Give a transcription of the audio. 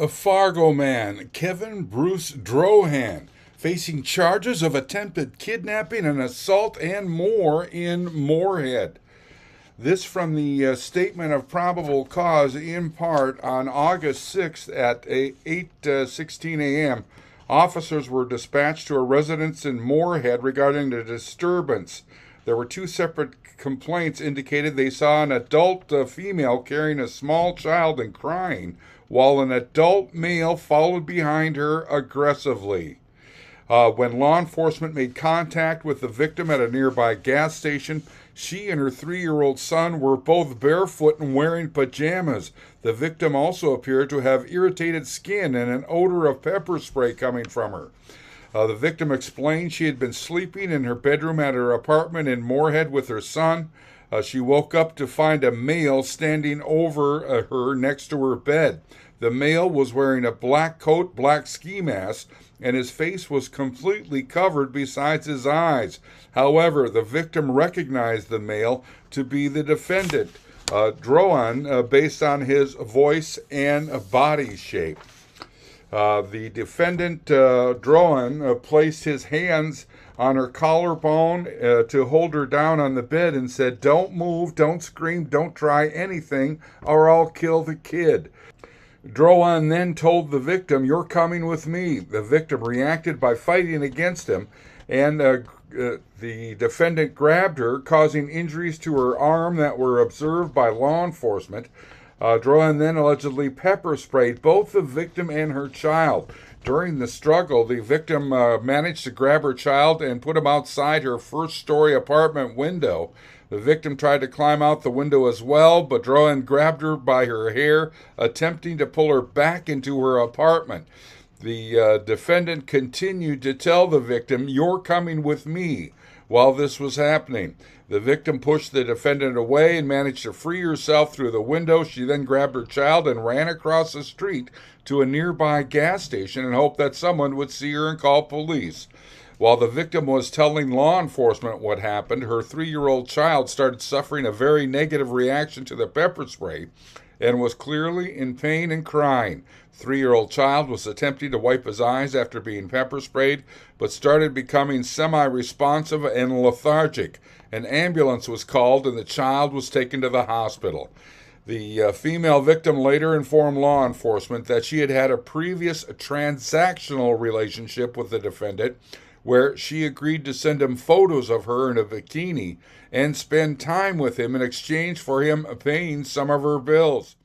A Fargo man, Kevin Bruce Drohan, facing charges of attempted kidnapping and assault and more in Moorhead. This from the statement of probable cause in part on August 6th at 8:16 a.m. Officers were dispatched to a residence in Moorhead regarding the disturbance. There were two separate complaints indicated they saw an adult female carrying a small child and crying, while an adult male followed behind her aggressively. When law enforcement made contact with the victim at a nearby gas station, she and her 3-year-old son were both barefoot and wearing pajamas. The victim also appeared to have irritated skin and an odor of pepper spray coming from her. The victim explained she had been sleeping in her bedroom at her apartment in Moorhead with her son. She woke up to find a male standing over her next to her bed. The male was wearing a black coat, black ski mask, and his face was completely covered besides his eyes. However, the victim recognized the male to be the defendant, Drohan, based on his voice and body shape. The defendant, Drohan, placed his hands on her collarbone to hold her down on the bed and said, "Don't move, don't scream, don't try anything, or I'll kill the kid." Drohan then told the victim, "You're coming with me." The victim reacted by fighting against him, and the defendant grabbed her, causing injuries to her arm that were observed by law enforcement. Drohan then allegedly pepper sprayed both the victim and her child. During the struggle, the victim managed to grab her child and put him outside her first-story apartment window. The victim tried to climb out the window as well, but Drohan grabbed her by her hair, attempting to pull her back into her apartment. The defendant continued to tell the victim, "You're coming with me," while this was happening. The victim pushed the defendant away and managed to free herself through the window. She then grabbed her child and ran across the street to a nearby gas station and hoped that someone would see her and call police. While the victim was telling law enforcement what happened, her 3-year-old child started suffering a very negative reaction to the pepper spray and was clearly in pain and crying. 3-year-old child was attempting to wipe his eyes after being pepper sprayed, but started becoming semi-responsive and lethargic. An ambulance was called and the child was taken to the hospital. The female victim later informed law enforcement that she had had a previous transactional relationship with the defendant, where she agreed to send him photos of her in a bikini and spend time with him in exchange for him paying some of her bills.